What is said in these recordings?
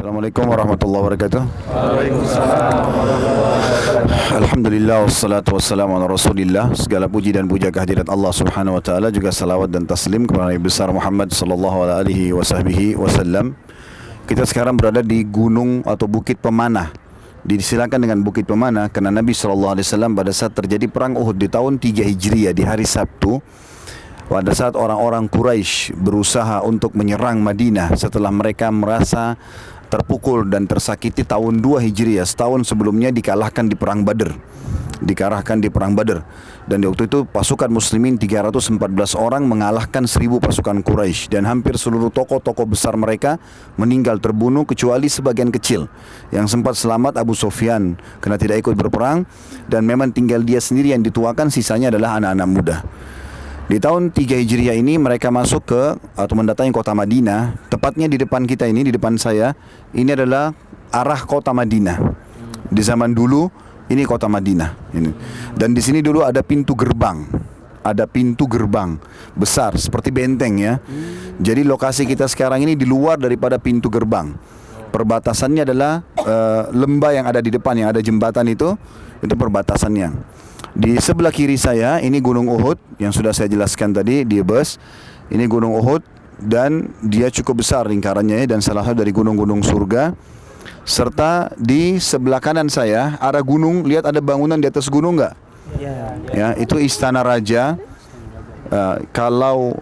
Assalamualaikum warahmatullahi wabarakatuh. Waalaikumsalam. Alhamdulillah wassalatu wassalamu ala Rasulillah. Segala puji dan puja kehadirat Allah Subhanahu wa taala, juga salawat dan taslim kepada Nabi besar Muhammad sallallahu alaihi wasallam. Kita sekarang berada di gunung atau Bukit Pemanah. Disilakan dengan Bukit Pemanah karena Nabi sallallahu alaihi wasallam pada saat terjadi perang Uhud di tahun 3 Hijriah di hari Sabtu, pada saat orang-orang Quraisy berusaha untuk menyerang Madinah setelah mereka merasa terpukul dan tersakiti tahun 2 Hijriah, setahun sebelumnya dikalahkan di perang Badr. Dan di waktu itu pasukan muslimin 314 orang mengalahkan 1000 pasukan Quraisy, dan hampir seluruh tokoh-tokoh besar mereka meninggal terbunuh kecuali sebagian kecil. Yang sempat selamat Abu Sufyan karena tidak ikut berperang, dan memang tinggal dia sendiri yang dituakan, sisanya adalah anak-anak muda. Di tahun 3 Hijriah ini mereka masuk ke atau mendatangi kota Madinah. Tepatnya di depan kita ini, di depan saya, ini adalah arah kota Madinah. Di zaman dulu ini kota Madinah ini. Dan di sini dulu ada pintu gerbang. Ada pintu gerbang besar seperti benteng ya. Jadi lokasi kita sekarang ini di luar daripada pintu gerbang. Perbatasannya adalah lembah yang ada di depan, yang ada jembatan itu perbatasannya. Di sebelah kiri saya ini Gunung Uhud yang sudah saya jelaskan tadi di bus. Ini Gunung Uhud dan dia cukup besar lingkarannya ya, dan salah satu dari gunung-gunung surga. Serta di sebelah kanan saya arah gunung, lihat ada bangunan di atas gunung enggak? Ya, itu istana raja. Kalau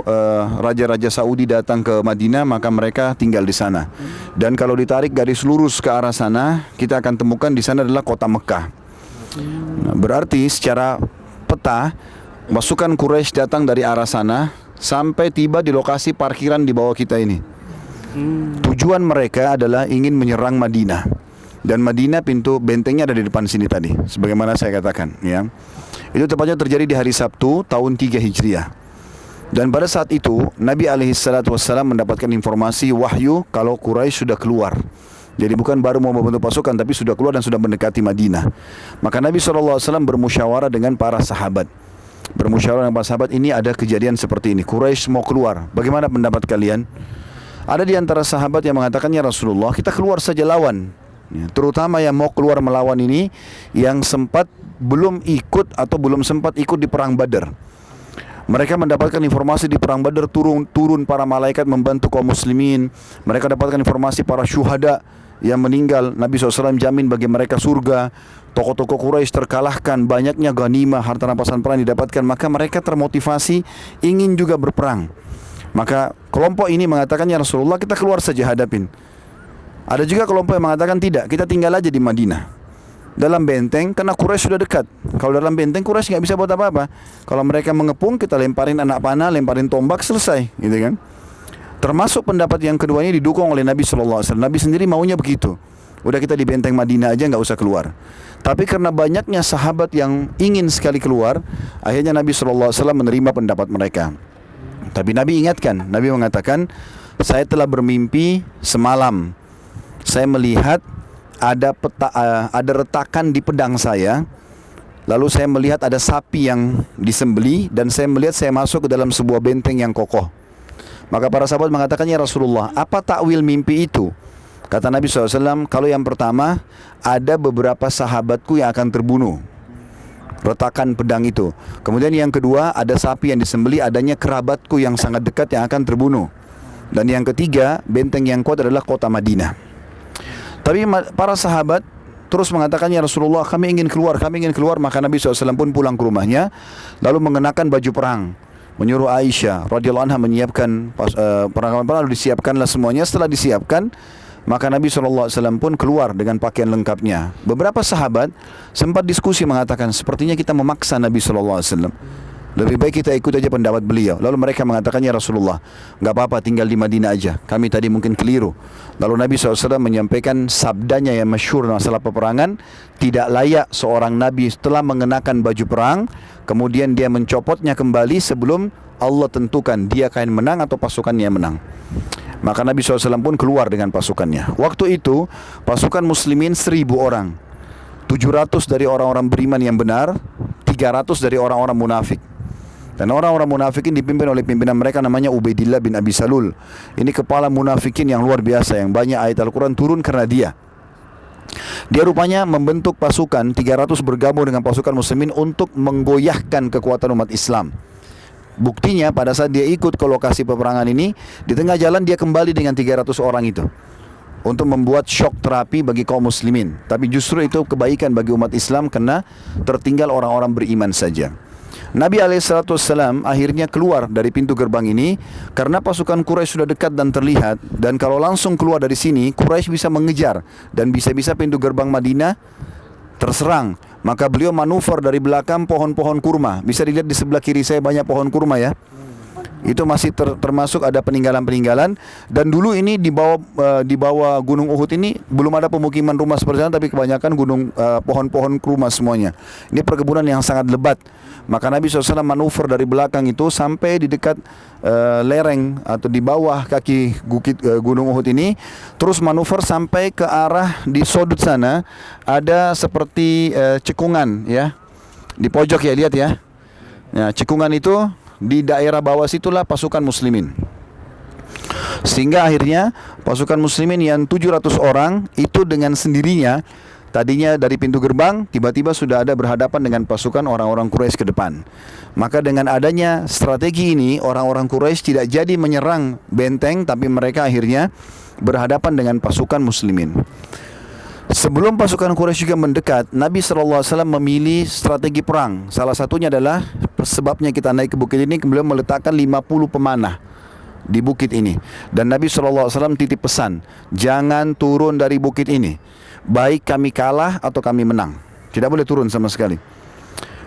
raja-raja Saudi datang ke Madinah, maka mereka tinggal di sana. Dan kalau ditarik garis lurus ke arah sana, kita akan temukan di sana adalah kota Mekah. Nah, berarti secara peta pasukan Quraisy datang dari arah sana sampai tiba di lokasi parkiran di bawah kita ini. Tujuan mereka adalah ingin menyerang Madinah. Dan Madinah pintu bentengnya ada di depan sini tadi, sebagaimana saya katakan ya. Itu tepatnya terjadi di hari Sabtu tahun 3 Hijriah. Dan pada saat itu Nabi alaihissalatu wassalam mendapatkan informasi wahyu kalau Quraisy sudah keluar. Jadi bukan baru mau membentuk pasukan, tapi sudah keluar dan sudah mendekati Madinah. Maka Nabi SAW bermusyawarah dengan para sahabat. Ini ada kejadian seperti ini, Quraisy mau keluar, bagaimana pendapat kalian? Ada di antara sahabat yang mengatakan, ya Rasulullah, kita keluar saja lawan ya, terutama yang mau keluar melawan ini, yang belum sempat ikut di perang Badar. Mereka mendapatkan informasi di perang Badar turun para malaikat membantu kaum muslimin. Mereka dapatkan informasi para syuhada yang meninggal, Nabi SAW jamin bagi mereka surga. Tokoh-tokoh Quraisy terkalahkan, banyaknya ghanimah, harta rampasan perang didapatkan. Maka mereka termotivasi ingin juga berperang. Maka kelompok ini mengatakan, ya Rasulullah, kita keluar saja hadapin. Ada juga kelompok yang mengatakan tidak, kita tinggal aja di Madinah dalam benteng, karena Quraisy sudah dekat. Kalau dalam benteng Quraisy nggak bisa buat apa-apa. Kalau mereka mengepung, kita lemparin anak panah, lemparin tombak, selesai, gitu kan? Termasuk pendapat yang keduanya didukung oleh Nabi SAW. Nabi sendiri maunya begitu. Udah kita di benteng Madinah aja, nggak usah keluar. Tapi karena banyaknya sahabat yang ingin sekali keluar, akhirnya Nabi SAW menerima pendapat mereka. Tapi Nabi ingatkan, Nabi mengatakan, saya telah bermimpi semalam. Saya melihat ada retakan di pedang saya. Lalu saya melihat ada sapi yang disembeli, dan saya melihat saya masuk ke dalam sebuah benteng yang kokoh. Maka para sahabat mengatakan, ya Rasulullah, apa takwil mimpi itu? Kata Nabi SAW, kalau yang pertama, ada beberapa sahabatku yang akan terbunuh, retakan pedang itu. Kemudian yang kedua, ada sapi yang disembeli, adanya kerabatku yang sangat dekat yang akan terbunuh. Dan yang ketiga, benteng yang kuat adalah kota Madinah. Tapi para sahabat terus mengatakan, ya Rasulullah, kami ingin keluar. Maka Nabi SAW pun pulang ke rumahnya, lalu mengenakan baju perang, menyuruh Aisyah radhiyallahu anha menyiapkan perangkat perang, lalu disiapkanlah semuanya. Setelah disiapkan, maka Nabi SAW pun keluar dengan pakaian lengkapnya. Beberapa sahabat sempat diskusi mengatakan, sepertinya kita memaksa Nabi SAW. Lebih baik kita ikut aja pendapat beliau. Lalu mereka mengatakan, ya Rasulullah, nggak apa-apa, tinggal di Madinah aja. Kami tadi mungkin keliru. Lalu Nabi SAW menyampaikan sabdanya yang masyhur masalah peperangan, tidak layak seorang Nabi setelah mengenakan baju perang, kemudian dia mencopotnya kembali sebelum Allah tentukan dia akan menang atau pasukannya yang menang. Maka Nabi SAW pun keluar dengan pasukannya. Waktu itu pasukan muslimin 1000 orang, 700 dari orang-orang beriman yang benar, 300 dari orang-orang munafik. Dan orang-orang munafikin dipimpin oleh pimpinan mereka namanya Ubaidillah bin Abi Salul. Ini kepala munafikin yang luar biasa, yang banyak ayat Al-Quran turun karena dia. Dia rupanya membentuk pasukan 300 bergabung dengan pasukan muslimin untuk menggoyahkan kekuatan umat Islam. Buktinya pada saat dia ikut ke lokasi peperangan ini, di tengah jalan dia kembali dengan 300 orang itu untuk membuat shock terapi bagi kaum muslimin. Tapi justru itu kebaikan bagi umat Islam karena tertinggal orang-orang beriman saja. Nabi SAW akhirnya keluar dari pintu gerbang ini karena pasukan Quraisy sudah dekat dan terlihat, dan kalau langsung keluar dari sini Quraisy bisa mengejar dan bisa-bisa pintu gerbang Madinah terserang. Maka beliau manuver dari belakang pohon-pohon kurma. Bisa dilihat di sebelah kiri saya banyak pohon kurma ya. Itu masih termasuk ada peninggalan-peninggalan. Dan dulu ini di bawah Gunung Uhud ini belum ada pemukiman rumah seperti itu, tapi kebanyakan pohon-pohon kurma semuanya. Ini perkebunan yang sangat lebat. Maka Nabi SAW manuver dari belakang itu sampai di dekat lereng atau di bawah kaki bukit Gunung Uhud ini, terus manuver sampai ke arah di sudut sana ada seperti cekungan ya, di pojok ya, lihat ya. Nah, cekungan itu di daerah bawah situlah pasukan muslimin. Sehingga akhirnya pasukan muslimin yang 700 orang itu dengan sendirinya, tadinya dari pintu gerbang, tiba-tiba sudah ada berhadapan dengan pasukan orang-orang Quraisy ke depan. Maka dengan adanya strategi ini, orang-orang Quraisy tidak jadi menyerang benteng, tapi mereka akhirnya berhadapan dengan pasukan muslimin. Sebelum pasukan Quraisy juga mendekat, Nabi SAW memilih strategi perang. Salah satunya adalah sebabnya kita naik ke bukit ini, beliau meletakkan 50 pemanah di bukit ini. Dan Nabi SAW titip pesan, jangan turun dari bukit ini, baik kami kalah atau kami menang. Tidak boleh turun sama sekali.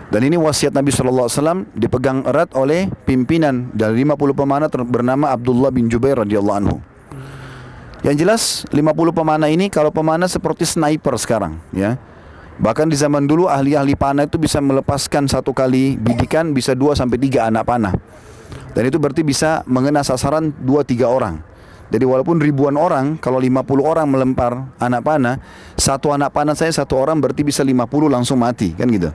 Dan ini wasiat Nabi SAW dipegang erat oleh pimpinan dari 50 pemanah bernama Abdullah bin Jubair radhiyallahu anhu. Yang jelas 50 pemanah ini kalau pemanah seperti sniper sekarang ya. Bahkan di zaman dulu ahli-ahli panah itu bisa melepaskan satu kali bidikan bisa 2 sampai 3 anak panah. Dan itu berarti bisa mengena sasaran 2-3 orang. Jadi walaupun ribuan orang, kalau 50 orang melempar anak panah, satu anak panah saya satu orang berarti bisa 50 langsung mati kan gitu.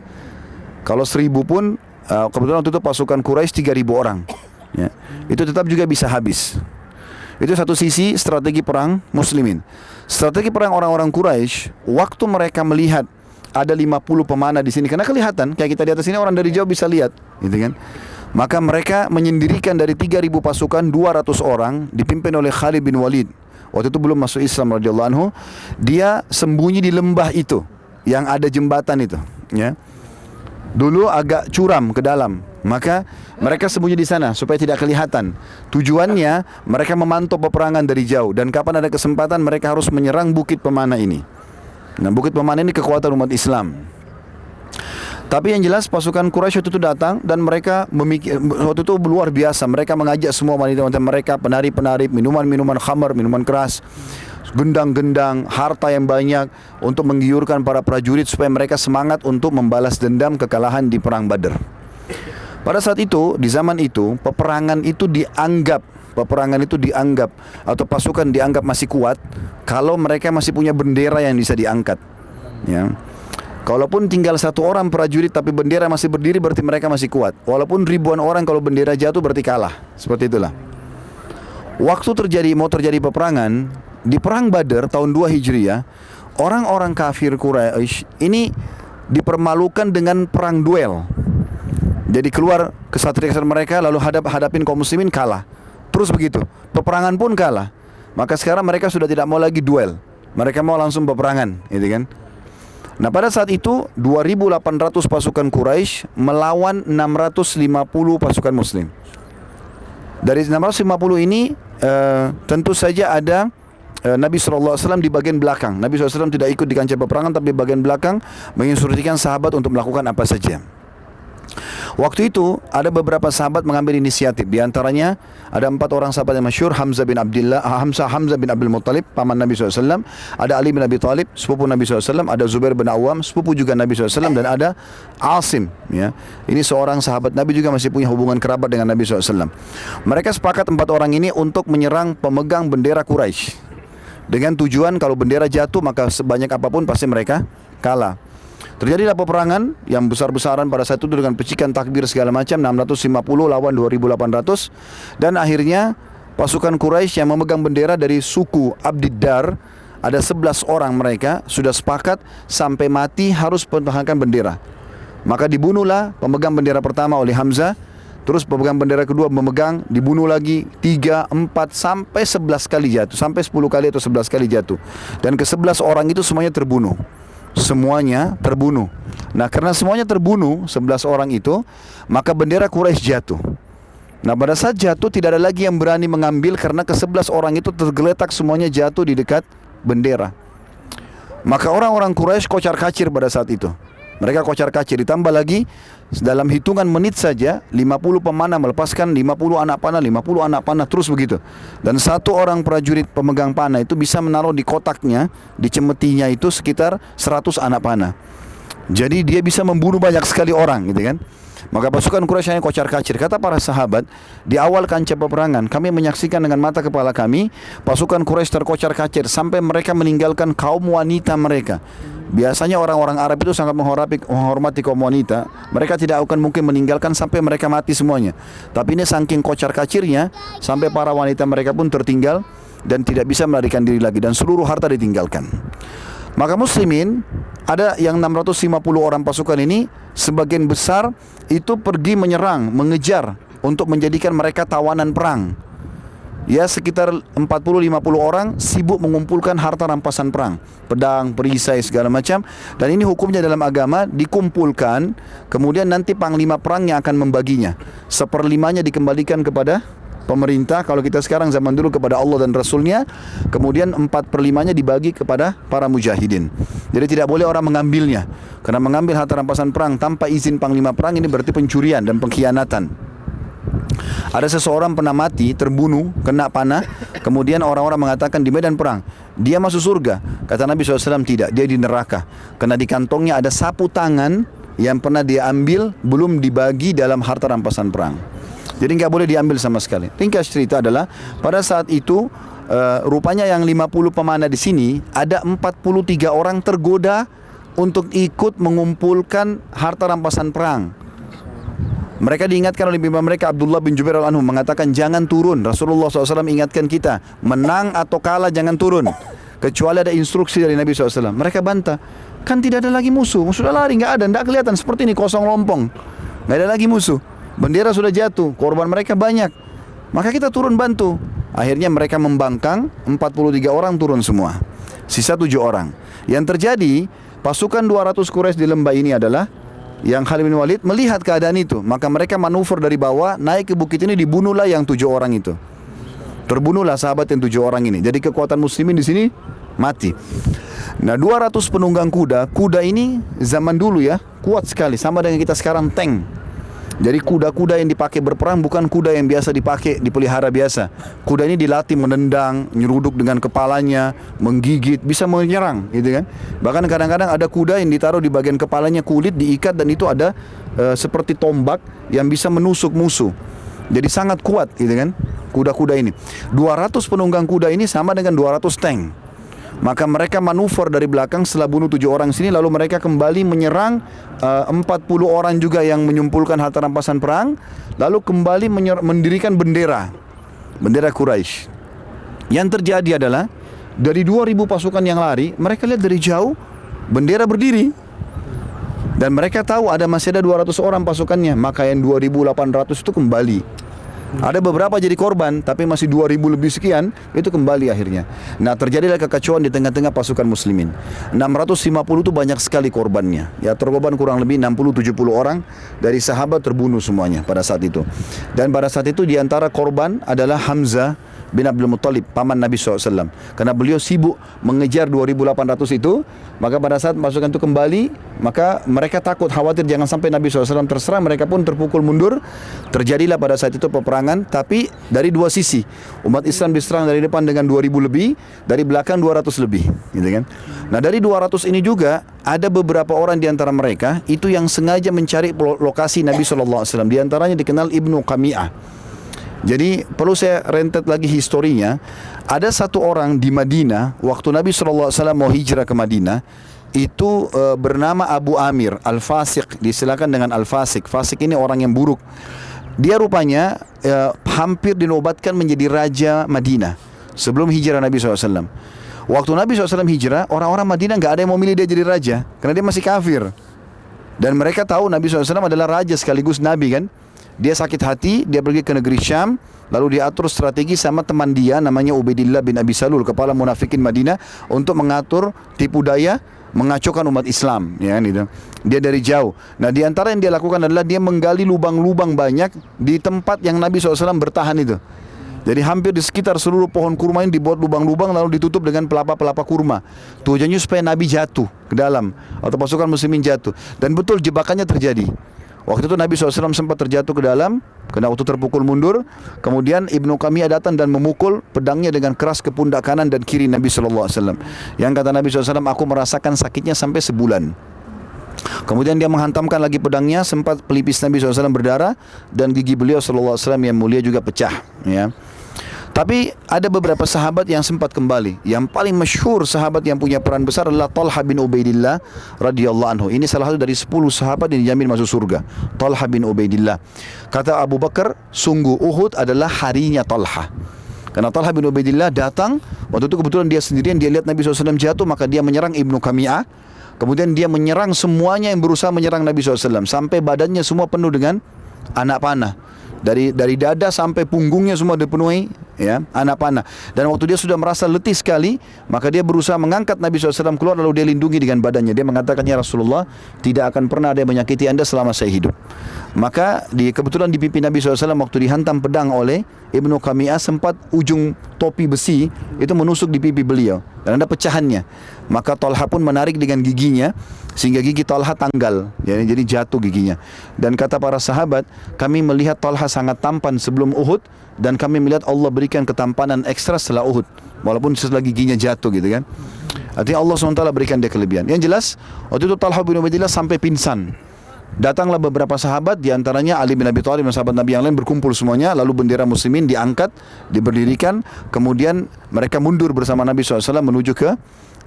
Kalau 1000 pun kebetulan waktu itu pasukan Quraisy 3000 orang ya. Itu tetap juga bisa habis. Itu satu sisi strategi perang muslimin. Strategi perang orang-orang Quraisy, waktu mereka melihat ada 50 pemanah di sini, karena kelihatan kayak kita di atas ini orang dari jauh bisa lihat, gitu kan. Maka mereka menyendirikan dari 3000 pasukan 200 orang dipimpin oleh Khalid bin Walid. Waktu itu belum masuk Islam radhiyallahu anhu. Dia sembunyi di lembah itu yang ada jembatan itu, ya. Dulu agak curam ke dalam. Maka mereka sembunyi di sana supaya tidak kelihatan. Tujuannya mereka memantau peperangan dari jauh, dan kapan ada kesempatan mereka harus menyerang bukit pemanah ini. Nah, bukit pemanah ini kekuatan umat Islam. Tapi yang jelas pasukan Quraisy itu datang dan mereka waktu itu luar biasa. Mereka mengajak semua wanita-wanita mereka, penari-penari, minuman-minuman khamar, minuman keras, gendang-gendang, harta yang banyak untuk menggiurkan para prajurit supaya mereka semangat untuk membalas dendam kekalahan di perang Badar. Pada saat itu, di zaman itu, peperangan itu dianggap atau pasukan dianggap masih kuat kalau mereka masih punya bendera yang bisa diangkat. Ya. Kalaupun tinggal satu orang prajurit tapi bendera masih berdiri, berarti mereka masih kuat. Walaupun ribuan orang, kalau bendera jatuh berarti kalah. Seperti itulah. Waktu mau terjadi peperangan di perang Badar tahun 2 Hijriah, orang-orang kafir Quraisy ini dipermalukan dengan perang duel. Jadi keluar kesatria mereka lalu hadapin kaum muslimin, kalah. Terus begitu, peperangan pun kalah. Maka sekarang mereka sudah tidak mau lagi duel, mereka mau langsung peperangan, gitu kan. Nah, pada saat itu 2.800 pasukan Quraisy melawan 650 pasukan muslim. Dari 650 ini tentu saja ada Nabi SAW di bagian belakang. Nabi SAW tidak ikut di kancah peperangan, tapi bagian belakang menginstruksikan sahabat untuk melakukan apa saja. Waktu itu ada beberapa sahabat mengambil inisiatif. Di antaranya ada 4 orang sahabat yang masyhur, Hamzah bin Abdul Muttalib, paman Nabi SAW. Ada Ali bin Abi Thalib, sepupu Nabi SAW. Ada Zubair bin Awam, sepupu juga Nabi SAW. Dan ada Asim, ya. Ini seorang sahabat Nabi juga masih punya hubungan kerabat dengan Nabi SAW. Mereka sepakat 4 orang ini untuk menyerang pemegang bendera Quraisy, dengan tujuan kalau bendera jatuh maka sebanyak apapun pasti mereka kalah. Terjadilah peperangan yang besar-besaran pada saat itu dengan pecikan takbir segala macam, 650 lawan 2.800. Dan akhirnya pasukan Quraisy yang memegang bendera dari suku Abdiddar, ada 11 orang mereka, sudah sepakat sampai mati harus mempertahankan bendera. Maka dibunuhlah pemegang bendera pertama oleh Hamzah. Terus pemegang bendera kedua memegang, dibunuh lagi 3, 4 sampai 11 kali jatuh, sampai 10 kali atau 11 kali jatuh. Dan ke-11 orang itu semuanya terbunuh. Semuanya terbunuh. Nah, karena semuanya terbunuh 11 orang itu, maka bendera Quraisy jatuh. Nah, pada saat jatuh tidak ada lagi yang berani mengambil karena ke-11 orang itu tergeletak semuanya jatuh di dekat bendera. Maka orang-orang Quraisy kocar-kacir pada saat itu. Mereka kocar-kacir, ditambah lagi dalam hitungan menit saja 50 pemanah melepaskan 50 anak panah, 50 anak panah, terus begitu. Dan satu orang prajurit pemegang panah itu bisa menaruh di kotaknya, di cemetinya itu sekitar 100 anak panah. Jadi dia bisa membunuh banyak sekali orang, gitu kan. Maka pasukan Quraisy hanya kocar-kacir. Kata para sahabat, di awal kancah peperangan kami menyaksikan dengan mata kepala kami pasukan Quraisy terkocar-kacir sampai mereka meninggalkan kaum wanita mereka. Biasanya orang-orang Arab itu sangat menghormati kaum wanita. Mereka tidak akan mungkin meninggalkan sampai mereka mati semuanya. Tapi ini saking kocar-kacirnya sampai para wanita mereka pun tertinggal dan tidak bisa melarikan diri lagi, dan seluruh harta ditinggalkan. Maka muslimin, ada yang 650 orang pasukan ini, sebagian besar itu pergi menyerang, mengejar untuk menjadikan mereka tawanan perang. Ya, sekitar 40-50 orang sibuk mengumpulkan harta rampasan perang, pedang, perisai, segala macam. Dan ini hukumnya dalam agama, dikumpulkan, kemudian nanti panglima perang yang akan membaginya. 1/5-nya dikembalikan kepada pemerintah, kalau kita sekarang zaman dulu kepada Allah dan Rasulnya. Kemudian 4/5-nya dibagi kepada para mujahidin. Jadi tidak boleh orang mengambilnya, karena mengambil harta rampasan perang tanpa izin panglima perang ini berarti pencurian dan pengkhianatan. Ada seseorang pernah mati, terbunuh, kena panah. Kemudian orang-orang mengatakan di medan perang dia masuk surga. Kata Nabi SAW, tidak, dia di neraka. Karena di kantongnya ada sapu tangan yang pernah dia ambil belum dibagi dalam harta rampasan perang. Jadi nggak boleh diambil sama sekali. Ringkas cerita adalah pada saat itu rupanya yang 50 pemanah di sini ada 43 orang tergoda untuk ikut mengumpulkan harta rampasan perang. Mereka diingatkan oleh imam mereka Abdullah bin Jubair al-Anhu mengatakan jangan turun. Rasulullah SAW ingatkan kita, menang atau kalah jangan turun, kecuali ada instruksi dari Nabi SAW. Mereka bantah, kan tidak ada lagi musuh, sudah lari, nggak ada, nggak kelihatan, seperti ini kosong lompong, nggak ada lagi musuh. Bendera sudah jatuh, korban mereka banyak, maka kita turun bantu. Akhirnya mereka membangkang, 43 orang turun semua, sisa 7 orang. Yang terjadi, pasukan 200 Quraisy di lembah ini adalah yang Khalid bin Walid melihat keadaan itu, maka mereka manuver dari bawah naik ke bukit ini, dibunuhlah yang 7 orang itu. Terbunuhlah sahabat yang 7 orang ini. Jadi kekuatan muslimin di sini mati. Nah, 200 penunggang kuda. Kuda ini zaman dulu ya kuat sekali, sama dengan kita sekarang tank. Jadi kuda-kuda yang dipakai berperang bukan kuda yang biasa dipakai dipelihara biasa. Kuda ini dilatih menendang, nyeruduk dengan kepalanya, menggigit, bisa menyerang, gitu kan. Bahkan kadang-kadang ada kuda yang ditaruh di bagian kepalanya kulit diikat, dan itu ada seperti tombak yang bisa menusuk musuh. Jadi sangat kuat, gitu kan, kuda-kuda ini. 200 penunggang kuda ini sama dengan 200 tank. Maka mereka manuver dari belakang setelah bunuh 7 orang sini, lalu mereka kembali menyerang 40 orang juga yang menyumpulkan harta rampasan perang, lalu kembali mendirikan bendera Quraisy. Yang terjadi adalah dari 2000 pasukan yang lari, mereka lihat dari jauh bendera berdiri, dan mereka tahu masih ada 200 orang pasukannya, maka yang 2800 itu kembali. Ada beberapa jadi korban, tapi masih 2000 lebih sekian itu kembali akhirnya. Nah, terjadilah kekacauan di tengah-tengah pasukan muslimin. 650 itu banyak sekali korbannya. Ya, terkorban kurang lebih 60-70 orang dari sahabat terbunuh semuanya pada saat itu. Dan pada saat itu di antara korban adalah Hamzah bin Abdul Muttalib, paman Nabi SAW. Karena beliau sibuk mengejar 2800 itu, maka pada saat pasukan itu kembali, maka mereka takut, khawatir jangan sampai Nabi SAW terserang, mereka pun terpukul mundur. Terjadilah pada saat itu peperangan, tapi dari dua sisi. Umat Islam diserang dari depan dengan 2000 lebih, dari belakang 200 lebih, gitu kan. Nah, dari 200 ini juga ada beberapa orang di antara mereka itu yang sengaja mencari lokasi Nabi SAW. Di antaranya dikenal Ibnu Qami'ah. Jadi perlu saya rentet lagi historinya. Ada satu orang di Madinah, waktu Nabi SAW mau hijrah ke Madinah, itu bernama Abu Amir Al-Fasiq, disilakan dengan Al-Fasiq. Fasik ini orang yang buruk. Dia rupanya hampir dinobatkan menjadi raja Madinah sebelum hijrah Nabi SAW. Waktu Nabi SAW hijrah, orang-orang Madinah nggak ada yang mau milih dia jadi raja karena dia masih kafir. Dan mereka tahu Nabi SAW adalah raja sekaligus Nabi kan. Dia sakit hati, dia pergi ke negeri Syam, lalu dia atur strategi sama teman dia namanya Ubaidillah bin Abi Salul, kepala munafikin Madinah, untuk mengatur tipu daya, mengacaukan umat Islam, ya kan itu. Dia dari jauh. Nah, di antara yang dia lakukan adalah dia menggali lubang-lubang banyak di tempat yang Nabi SAW bertahan itu. Jadi hampir di sekitar seluruh pohon kurma ini dibuat lubang-lubang lalu ditutup dengan pelapa-pelapa kurma. Tujuannya supaya Nabi jatuh ke dalam atau pasukan muslimin jatuh. Dan betul jebakannya terjadi. Waktu itu Nabi SAW sempat terjatuh ke dalam, karena waktu terpukul mundur. Kemudian Ibnu Qami'ah datang dan memukul pedangnya dengan keras ke pundak kanan dan kiri Nabi SAW. Yang kata Nabi SAW, aku merasakan sakitnya sampai sebulan. Kemudian dia menghantamkan lagi pedangnya, sempat pelipis Nabi SAW berdarah, dan gigi beliau SAW yang mulia juga pecah, ya. Tapi ada beberapa sahabat yang sempat kembali. Yang paling masyhur sahabat yang punya peran besar adalah Talha bin Ubaidillah radhiyallahu anhu. Ini salah satu dari 10 sahabat yang dijamin masuk surga. Talha bin Ubaidillah. Kata Abu Bakar, sungguh Uhud adalah harinya Talha. Karena Talha bin Ubaidillah datang, waktu itu kebetulan dia sendirian, dia lihat Nabi SAW jatuh, maka dia menyerang Ibnu Qami'ah. Kemudian dia menyerang semuanya yang berusaha menyerang Nabi SAW, sampai badannya semua penuh dengan anak panah. Dari dada sampai punggungnya semua dipenuhi, ya, anak panah. Dan waktu dia sudah merasa letih sekali, maka dia berusaha mengangkat Nabi SAW keluar, lalu dia lindungi dengan badannya. Dia mengatakan, ya Rasulullah, tidak akan pernah ada yang menyakiti anda selama saya hidup. Maka kebetulan di pipi Nabi SAW waktu dihantam pedang oleh Ibnu Qami'ah, sempat ujung topi besi itu menusuk di pipi beliau dan ada pecahannya. Maka Talha pun menarik dengan giginya sehingga gigi Talha tanggal, jadi jatuh giginya. Dan kata para sahabat, kami melihat Talha sangat tampan sebelum Uhud, dan kami melihat Allah berikan ketampanan ekstra setelah Uhud, walaupun setelah giginya jatuh gitu kan. Artinya Allah SWT berikan dia kelebihan. Yang jelas waktu itu Talha bin Ubaidillah sampai pingsan. Datanglah beberapa sahabat, diantaranya Ali bin Abi Thalib dan sahabat Nabi yang lain, berkumpul semuanya. Lalu bendera muslimin diangkat, diberdirikan. Kemudian mereka mundur bersama Nabi SAW menuju ke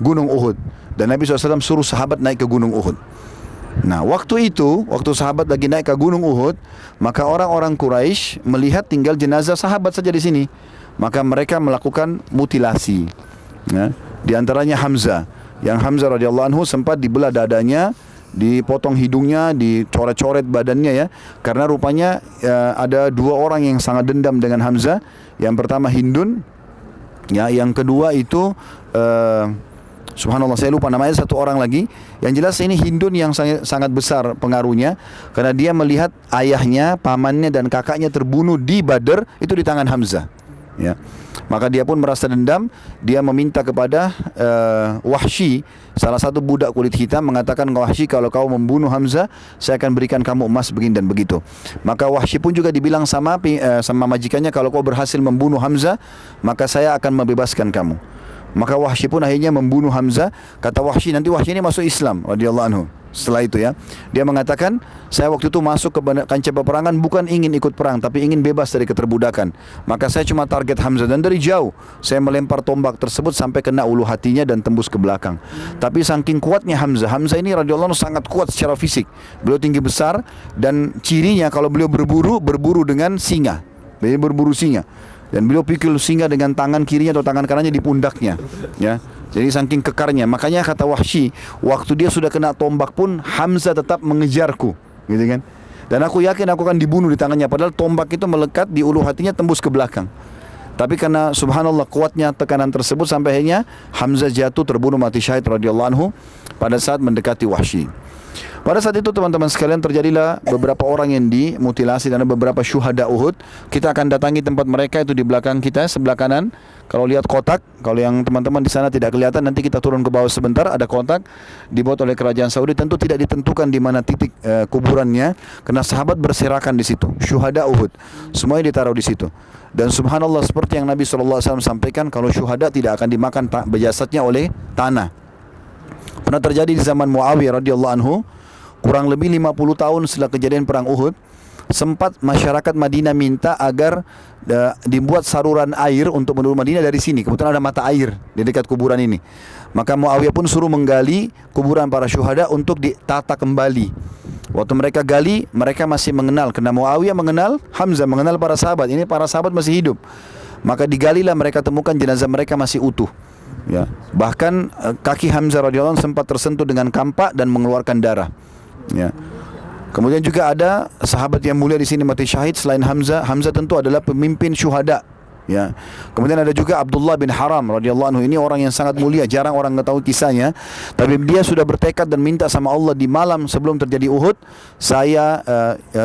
Gunung Uhud. Dan Nabi SAW suruh sahabat naik ke Gunung Uhud. Nah, waktu itu, waktu sahabat lagi naik ke Gunung Uhud, maka orang-orang Quraisy melihat tinggal jenazah sahabat saja di sini. Maka mereka melakukan mutilasi, ya. Di antaranya Hamzah. Yang Hamzah radhiyallahu anhu sempat dibelah dadanya, dipotong hidungnya, dicoret-coret badannya, ya. Karena rupanya ada dua orang yang sangat dendam dengan Hamzah. Yang pertama Hindun, ya, yang kedua itu subhanallah saya lupa namanya, satu orang lagi. Yang jelas ini Hindun yang sangat besar pengaruhnya, karena dia melihat ayahnya, pamannya dan kakaknya terbunuh di Badr itu di tangan Hamzah, ya. Maka dia pun merasa dendam. Dia meminta kepada Wahsy, salah satu budak kulit hitam, mengatakan, Wahsy, kalau kau membunuh Hamzah, saya akan berikan kamu emas begini dan begitu. Maka Wahsy pun juga dibilang sama majikannya, kalau kau berhasil membunuh Hamzah, maka saya akan membebaskan kamu. Maka Wahsy pun akhirnya membunuh Hamzah. Kata Wahsy, nanti Wahsy ini masuk Islam radhiyallahu anhu. Setelah itu, ya, dia mengatakan, saya waktu itu masuk ke kancah peperangan bukan ingin ikut perang, tapi ingin bebas dari keterbudakan. Maka saya cuma target Hamzah, dan dari jauh saya melempar tombak tersebut sampai kena ulu hatinya dan tembus ke belakang. Tapi saking kuatnya Hamzah ini radhiyallahu anhu sangat kuat secara fisik. Beliau tinggi besar, dan cirinya kalau beliau berburu dengan singa. Beliau berburu singa. Dan beliau pikul singa dengan tangan kirinya atau tangan kanannya di pundaknya, ya. Jadi saking kekarnya. Makanya kata Wahsy, waktu dia sudah kena tombak pun Hamzah tetap mengejarku, gitu kan. Dan aku yakin aku akan dibunuh di tangannya, padahal tombak itu melekat di ulu hatinya, tembus ke belakang. Tapi karena subhanallah kuatnya tekanan tersebut, sampai akhirnya Hamzah jatuh terbunuh mati syahid radhiyallahu anhu pada saat mendekati Wahsy. Pada saat itu teman-teman sekalian terjadilah beberapa orang yang dimutilasi dan beberapa syuhada Uhud. Kita akan datangi tempat mereka, itu di belakang kita sebelah kanan. Kalau lihat kotak, kalau yang teman-teman di sana tidak kelihatan, nanti kita turun ke bawah sebentar, ada kotak dibuat oleh kerajaan Saudi. Tentu tidak ditentukan di mana titik kuburannya, karena sahabat berserakan di situ. Syuhada Uhud semuanya ditaruh di situ. Dan subhanallah seperti yang Nabi SAW sampaikan, kalau syuhada tidak akan dimakan jasadnya oleh tanah. Pernah terjadi di zaman Muawiyah radhiyallahu anhu, kurang lebih 50 tahun setelah kejadian perang Uhud. sempat masyarakat Madinah minta agar dibuat saluran air untuk menuju Madinah dari sini. Kebetulan ada mata air di dekat kuburan ini. Maka Muawiyah pun suruh menggali kuburan para syuhada untuk ditata kembali. Waktu mereka gali, mereka masih mengenal, karena Muawiyah mengenal Hamzah, mengenal para sahabat. Ini para sahabat masih hidup. Maka digalilah, mereka temukan jenazah mereka masih utuh. Ya, bahkan kaki Hamzah radhiyallahu anhu sempat tersentuh dengan kampak dan mengeluarkan darah. Ya. Kemudian juga ada sahabat yang mulia di sini mati syahid selain Hamzah. Hamzah tentu adalah pemimpin syuhada. Ya. Kemudian ada juga Abdullah bin Haram radhiyallahu anhu. Ini orang yang sangat mulia, jarang orang tahu kisahnya. Tapi dia sudah bertekad dan minta sama Allah di malam sebelum terjadi Uhud,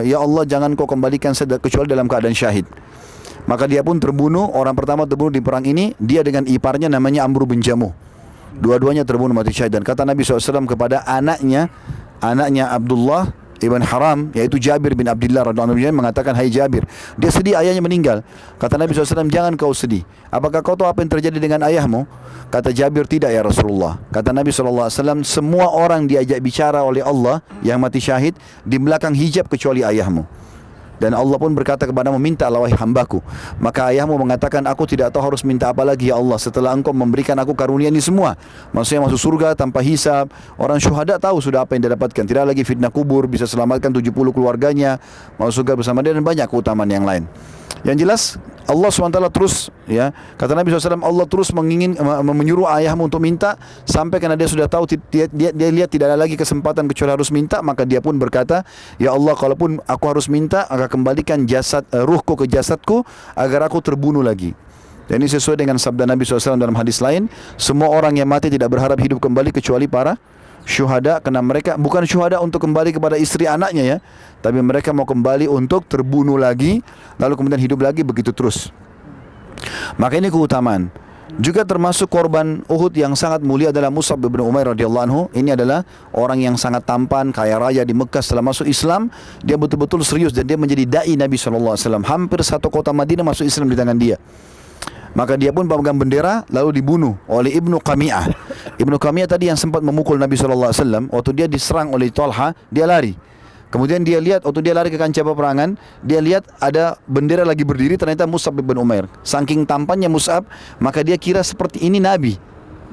ya Allah jangan kau kembalikan saya kecuali dalam keadaan syahid. Maka dia pun terbunuh, orang pertama terbunuh di perang ini, dia dengan iparnya namanya Amr bin Jamuh. Dua-duanya terbunuh mati syahid. Dan kata Nabi SAW kepada anaknya Abdullah Ibn Haram, yaitu Jabir bin Abdullah radhiyallahu anhu, mengatakan, hai Jabir, dia sedih ayahnya meninggal. Kata Nabi SAW, jangan kau sedih. Apakah kau tahu apa yang terjadi dengan ayahmu? Kata Jabir, tidak ya Rasulullah. Kata Nabi SAW, semua orang diajak bicara oleh Allah yang mati syahid di belakang hijab kecuali ayahmu. Dan Allah pun berkata kepadamu, mintalah wahai hambaku. Maka ayahmu mengatakan, aku tidak tahu harus minta apa lagi ya Allah setelah engkau memberikan aku karunia ini semua. Maksudnya masuk surga tanpa hisab. Orang syuhada tahu sudah apa yang dia dapatkan. Tidak lagi fitnah kubur, bisa selamatkan 70 keluarganya, masuk surga bersama dia, dan banyak keutamaan yang lain. Yang jelas Allah SWT terus, ya, kata Nabi SAW, Allah terus menyuruh ayahmu untuk minta, sampai karena dia sudah tahu, dia lihat tidak ada lagi kesempatan kecuali harus minta. Maka dia pun berkata, ya Allah, kalaupun aku harus minta, akan kembalikan ruhku ke jasadku agar aku terbunuh lagi. Dan ini sesuai dengan sabda Nabi SAW dalam hadis lain, semua orang yang mati tidak berharap hidup kembali kecuali para syuhada, karena mereka bukan syuhada untuk kembali kepada istri anaknya, ya, tapi mereka mau kembali untuk terbunuh lagi, lalu kemudian hidup lagi, begitu terus. Maka ini keutamaan. Juga termasuk korban Uhud yang sangat mulia adalah Mus'ab bin Umair radhiyallahu anhu. Ini adalah orang yang sangat tampan, kaya raya di Mekah. Setelah masuk Islam, dia betul-betul serius dan dia menjadi dai Nabi SAW. Hampir satu kota Madinah masuk Islam di tangan dia. Maka dia pun pemegang bendera, lalu dibunuh oleh Ibnu Qami'ah. Ibnu Qami'ah tadi yang sempat memukul Nabi SAW, waktu dia diserang oleh Talha, dia lari. Kemudian dia lihat, waktu dia lari ke kancah peperangan, dia lihat ada bendera lagi berdiri, ternyata Mus'ab bin Umair. Saking tampannya Mus'ab, maka dia kira seperti ini Nabi.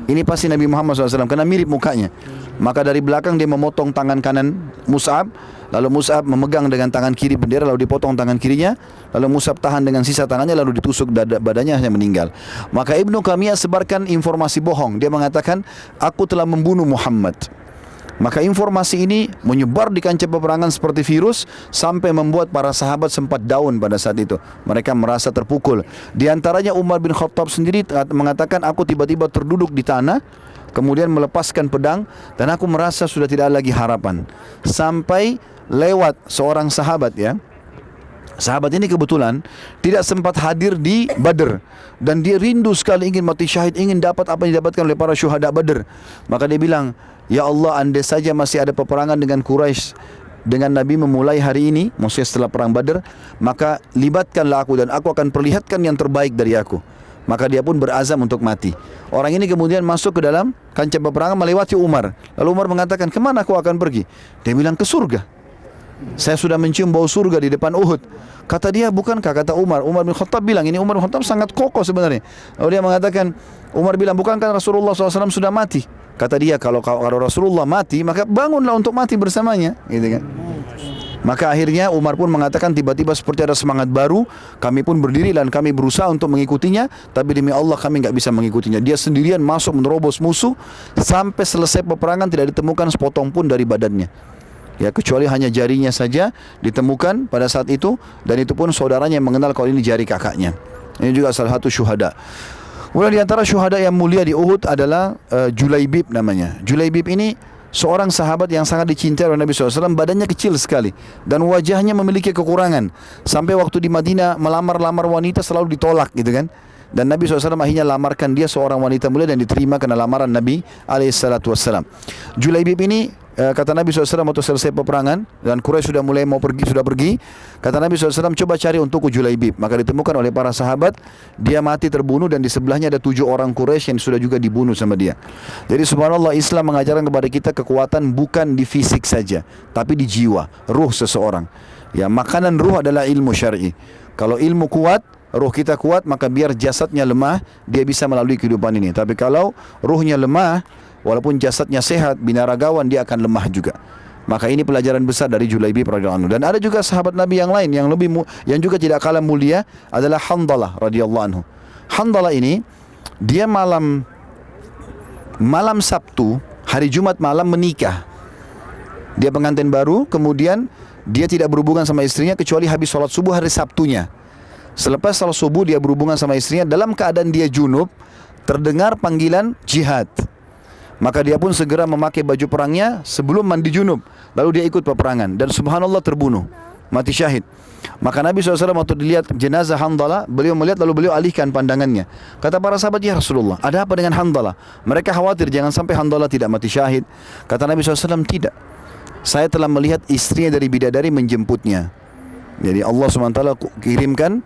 Ini pasti Nabi Muhammad SAW, karena mirip mukanya. Maka dari belakang dia memotong tangan kanan Mus'ab, lalu Mus'ab memegang dengan tangan kiri bendera, lalu dipotong tangan kirinya, lalu Mus'ab tahan dengan sisa tangannya, lalu ditusuk badannya, hanya meninggal. Maka Ibnu Qami'ah sebarkan informasi bohong. Dia mengatakan, aku telah membunuh Muhammad. Maka informasi ini menyebar di kancah peperangan seperti virus, sampai membuat para sahabat sempat down pada saat itu. Mereka merasa terpukul. Di antaranya Umar bin Khattab sendiri mengatakan, aku tiba-tiba terduduk di tanah, kemudian melepaskan pedang, dan aku merasa sudah tidak ada lagi harapan. Sampai lewat seorang sahabat, ya. Sahabat ini kebetulan tidak sempat hadir di Badr, dan dia rindu sekali ingin mati syahid, ingin dapat apa yang didapatkan oleh para syuhada Badr. Maka dia bilang, ya Allah, andai saja masih ada peperangan dengan Quraisy dengan Nabi memulai hari ini, maksudnya setelah perang Badr, maka libatkanlah aku dan aku akan perlihatkan yang terbaik dari aku. Maka dia pun berazam untuk mati. Orang ini kemudian masuk ke dalam kancah peperangan melewati Umar. Lalu Umar mengatakan, kemana aku akan pergi? Dia bilang, ke surga. Saya sudah mencium bau surga di depan Uhud. Kata dia, bukankah, kata Umar bin Khattab bilang, ini Umar bin Khattab sangat kokoh sebenarnya. Lalu dia mengatakan, Umar bilang, bukankah Rasulullah SAW sudah mati? Kata dia, kalau Rasulullah mati, maka bangunlah untuk mati bersamanya, gitu kan. Maka akhirnya Umar pun mengatakan, tiba-tiba seperti ada semangat baru, kami pun berdiri dan kami berusaha untuk mengikutinya, tapi demi Allah kami enggak bisa mengikutinya. Dia sendirian masuk menerobos musuh, sampai selesai peperangan tidak ditemukan sepotong pun dari badannya, ya, kecuali hanya jarinya saja ditemukan pada saat itu, dan itu pun saudaranya yang mengenal kalau ini jari kakaknya. Ini juga salah satu syuhada. Kemudian di antara syuhada yang mulia di Uhud adalah Julaibib namanya. Julaibib ini seorang sahabat yang sangat dicintai oleh Nabi SAW. Badannya kecil sekali dan wajahnya memiliki kekurangan, sampai waktu di Madinah melamar wanita selalu ditolak, gitu kan. Dan Nabi SAW akhirnya lamarkan dia, seorang wanita mulia, dan diterima karena lamaran Nabi SAW. Julaibib ini, kata Nabi SAW waktu selesai peperangan dan Quraisy sudah mulai mau pergi, kata Nabi SAW, coba cari untukku Julaibib. Maka ditemukan oleh para sahabat, dia mati terbunuh, dan di sebelahnya ada 7 orang Quraisy yang sudah juga dibunuh sama dia. Jadi subhanallah, Islam mengajarkan kepada kita kekuatan bukan di fisik saja, tapi di jiwa, ruh seseorang. Ya, makanan ruh adalah ilmu syar'i. Kalau ilmu kuat, ruh kita kuat, maka biar jasadnya lemah, dia bisa melalui kehidupan ini. Tapi kalau ruhnya lemah, walaupun jasadnya sehat, binaragawan, dia akan lemah juga. Maka ini pelajaran besar dari Julaibib radhiyallahu anhu. Dan ada juga sahabat Nabi yang lain yang juga tidak kalah mulia adalah Handalah radhiyallahu anhu. Handalah ini dia malam Sabtu, hari Jumat malam menikah. Dia pengantin baru, kemudian dia tidak berhubungan sama istrinya kecuali habis sholat subuh hari Sabtunya. Selepas sholat subuh dia berhubungan sama istrinya dalam keadaan dia junub, terdengar panggilan jihad. Maka dia pun segera memakai baju perangnya sebelum mandi junub. Lalu dia ikut peperangan dan subhanallah terbunuh, mati syahid. Maka Nabi SAW waktu dilihat jenazah Handalah, beliau melihat lalu beliau alihkan pandangannya. Kata para sahabat, ya Rasulullah, ada apa dengan Handalah? Mereka khawatir jangan sampai Handalah tidak mati syahid. Kata Nabi SAW, tidak. Saya telah melihat istrinya dari bidadari menjemputnya. Jadi Allah SWT kirimkan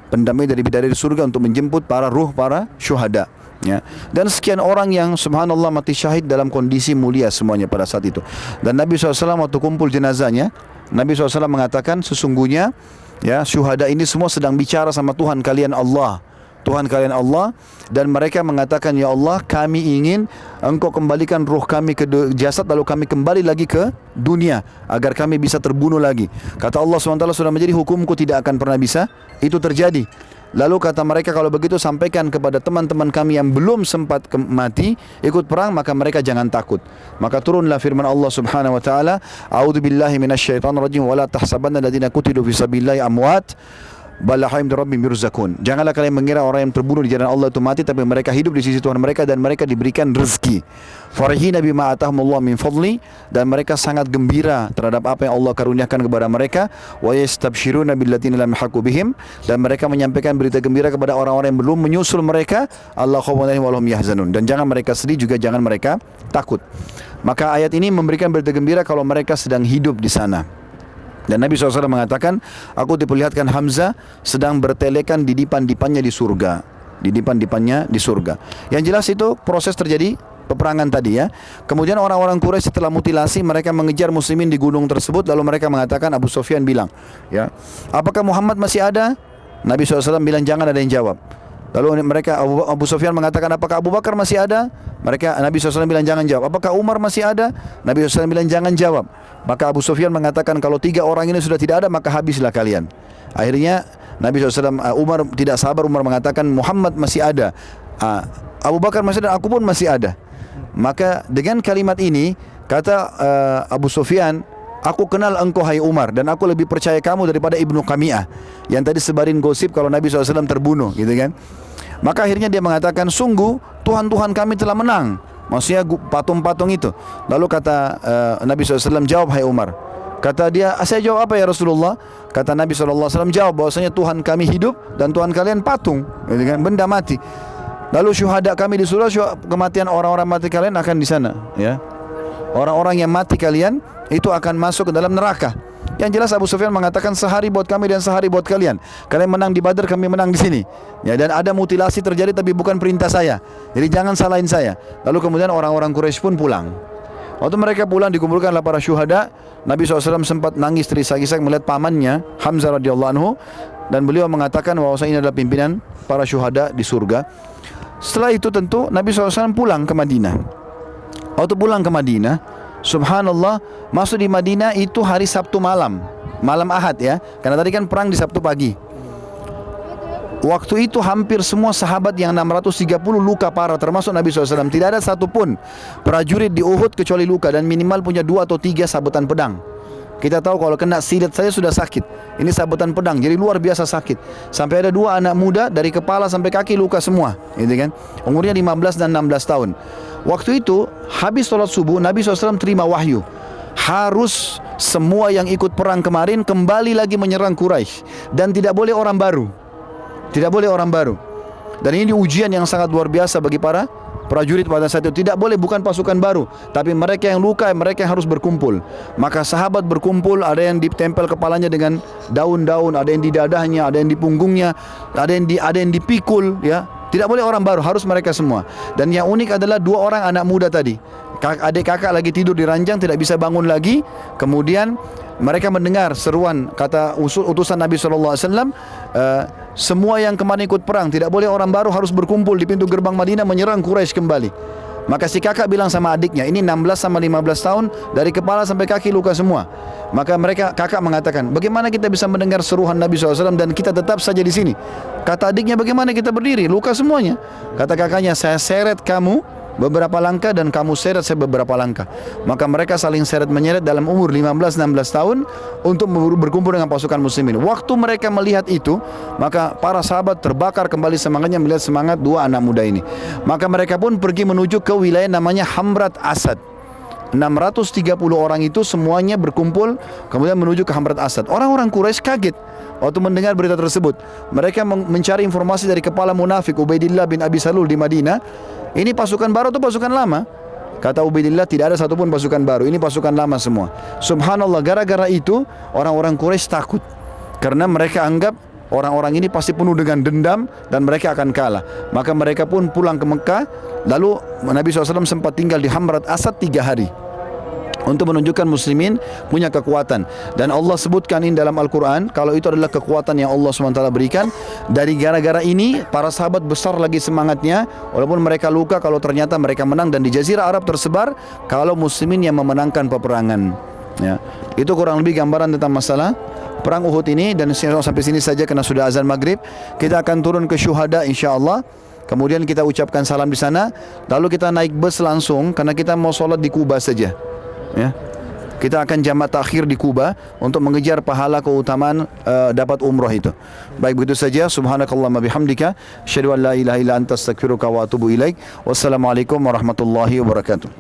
pendamai dari bidadari surga untuk menjemput para syuhada. Ya. Dan sekian orang yang subhanallah mati syahid dalam kondisi mulia semuanya pada saat itu. Dan Nabi SAW waktu kumpul jenazahnya, Nabi SAW mengatakan sesungguhnya ya syuhada ini semua sedang bicara sama Tuhan kalian Allah. Tuhan kalian Allah, dan mereka mengatakan, ya Allah, kami ingin Engkau kembalikan ruh kami ke jasad, lalu kami kembali lagi ke dunia agar kami bisa terbunuh lagi. Kata Allah SWT, sudah menjadi hukumku, tidak akan pernah bisa itu terjadi. Lalu kata mereka, kalau begitu sampaikan kepada teman-teman kami yang belum sempat mati ikut perang, maka mereka jangan takut. Maka turunlah firman Allah Subhanahu wa taala, a'udzubillahi minasyaitonir rajim wa la tahsabanna alladziina qutilu fi sabilillahi amwat bal ahyaa'un 'inda rabbihim yurzaqun. Janganlah kalian mengira orang yang terbunuh di jalan Allah itu mati, tapi mereka hidup di sisi Tuhan mereka dan mereka diberikan rezeki. Farihina bima atahumullah min fadli, dan mereka sangat gembira terhadap apa yang Allah karuniakan kepada mereka. Wa yastabshiruna billadziina lam yahqu bihim, dan mereka menyampaikan berita gembira kepada orang-orang yang belum menyusul mereka. Allah khaufun 'alaihim wa lahum yahzanun, dan jangan mereka sedih juga jangan mereka takut. Maka ayat ini memberikan berita gembira kalau mereka sedang hidup di sana. Dan Nabi SAW mengatakan, aku diperlihatkan Hamzah sedang bertelekan di dipan-dipannya di surga. Di dipan-dipannya di surga. Yang jelas itu proses terjadi peperangan tadi ya. Kemudian orang-orang Quraisy setelah mutilasi, mereka mengejar muslimin di gunung tersebut. Lalu mereka mengatakan, Abu Sufyan bilang, ya, apakah Muhammad masih ada? Nabi SAW bilang, jangan ada yang jawab. Lalu mereka, Abu Sufyan mengatakan, apakah Abu Bakar masih ada? Nabi SAW bilang, jangan jawab. Apakah Umar masih ada? Nabi SAW bilang, jangan jawab. Maka Abu Sufyan mengatakan, kalau 3 orang ini sudah tidak ada, maka habislah kalian. Akhirnya Nabi SAW, Umar tidak sabar, Umar mengatakan, Muhammad masih ada, Abu Bakar masih ada, aku pun masih ada. Maka dengan kalimat ini, kata Abu Sufyan, aku kenal engkau hai Umar, dan aku lebih percaya kamu daripada Ibnu Qami'ah yang tadi sebarin gosip kalau Nabi SAW terbunuh, gitu kan. Maka akhirnya dia mengatakan, sungguh Tuhan-Tuhan kami telah menang. Maksudnya patung-patung itu. Lalu kata Nabi SAW, jawab hai Umar. Kata dia, saya jawab apa ya Rasulullah? Kata Nabi SAW, jawab bahwasanya Tuhan kami hidup dan Tuhan kalian patung, gitu kan, benda mati. Lalu syuhada kami di surga, kematian orang-orang mati kalian akan di sana, ya. Orang-orang yang mati kalian itu akan masuk ke dalam neraka. Yang jelas Abu Sufyan mengatakan, sehari buat kami dan sehari buat kalian. Kalian menang di Badar, kami menang di sini. Ya, dan ada mutilasi terjadi tapi bukan perintah saya. Jadi jangan salahin saya. Lalu kemudian orang-orang Quraisy pun pulang. Waktu mereka pulang, dikumpulkanlah para syuhada. Nabi SAW sempat nangis terisak-isak melihat pamannya Hamzah radhiyallahu anhu, dan beliau mengatakan bahwa ini adalah pimpinan para syuhada di surga. Setelah itu tentu Nabi SAW pulang ke Madinah. Waktu pulang ke Madinah, subhanallah, masuk di Madinah itu hari Sabtu malam, malam Ahad ya, karena tadi kan perang di Sabtu pagi. Waktu itu hampir semua sahabat yang 630 luka parah, termasuk Nabi SAW. Tidak ada satupun prajurit di Uhud kecuali luka, dan minimal punya 2 atau 3 sabetan pedang. Kita tahu kalau kena silet saja sudah sakit, ini sabetan pedang, jadi luar biasa sakit. Sampai ada 2 anak muda dari kepala sampai kaki luka semua, gitu kan. Umurnya 15 dan 16 tahun. Waktu itu habis sholat subuh, Nabi SAW terima wahyu, harus semua yang ikut perang kemarin kembali lagi menyerang Quraisy, dan tidak boleh orang baru. Tidak boleh orang baru. Dan ini ujian yang sangat luar biasa bagi para prajurit pada saat itu. Tidak boleh bukan pasukan baru, tapi mereka yang luka, mereka yang harus berkumpul. Maka sahabat berkumpul, ada yang ditempel kepalanya dengan daun-daun, ada yang di dadahnya, ada yang di punggungnya, ada yang dipikul, ya. Tidak boleh orang baru, harus mereka semua. Dan yang unik adalah 2 orang anak muda tadi. Adik kakak lagi tidur di ranjang, tidak bisa bangun lagi. Kemudian mereka mendengar seruan, kata utusan Nabi SAW, semua yang kemarin ikut perang, tidak boleh orang baru, harus berkumpul di pintu gerbang Madinah menyerang Quraisy kembali. Maka si kakak bilang sama adiknya, ini 16 sama 15 tahun, dari kepala sampai kaki luka semua. Maka kakak mengatakan, bagaimana kita bisa mendengar seruan Nabi SAW dan kita tetap saja di sini? Kata adiknya, bagaimana kita berdiri? Luka semuanya. Kata kakaknya, saya seret kamu beberapa langkah dan kamu seret saya beberapa langkah. Maka mereka saling seret menyeret dalam umur 15-16 tahun untuk berkumpul dengan pasukan muslimin. Waktu mereka melihat itu, maka para sahabat terbakar kembali semangatnya melihat semangat 2 anak muda ini. Maka mereka pun pergi menuju ke wilayah namanya Hamrat Asad. 630 orang itu semuanya berkumpul kemudian menuju ke Hamrat Asad. Orang-orang Quraisy kaget waktu mendengar berita tersebut. Mereka mencari informasi dari kepala munafik Ubaidillah bin Abi Salul di Madinah. Ini pasukan baru atau pasukan lama? Kata Ubaidillah, tidak ada satupun pasukan baru, ini pasukan lama semua. Subhanallah, gara-gara itu orang-orang Quraisy takut, karena mereka anggap orang-orang ini pasti penuh dengan dendam dan mereka akan kalah. Maka mereka pun pulang ke Mekah. Lalu Nabi SAW sempat tinggal di Hamrat Asad 3 hari untuk menunjukkan muslimin punya kekuatan. Dan Allah sebutkan ini dalam Al-Quran, kalau itu adalah kekuatan yang Allah SWT berikan. Dari gara-gara ini para sahabat besar lagi semangatnya, walaupun mereka luka, kalau ternyata mereka menang. Dan di Jazirah Arab tersebar kalau muslimin yang memenangkan peperangan, ya. Itu kurang lebih gambaran tentang masalah perang Uhud ini. Dan sampai sini saja karena sudah azan maghrib. Kita akan turun ke syuhada insyaAllah. Kemudian kita ucapkan salam di sana, lalu kita naik bus langsung karena kita mau sholat di Kuba saja, ya. Kita akan jamak takhir di Kuba untuk mengejar pahala keutamaan dapat umrah itu. Baik, begitu saja. Subhanakallahumma bihamdika asyhadu an la ilaha illa anta astaghfiruka wa atubu ilaik. Wassalamualaikum warahmatullahi wabarakatuh.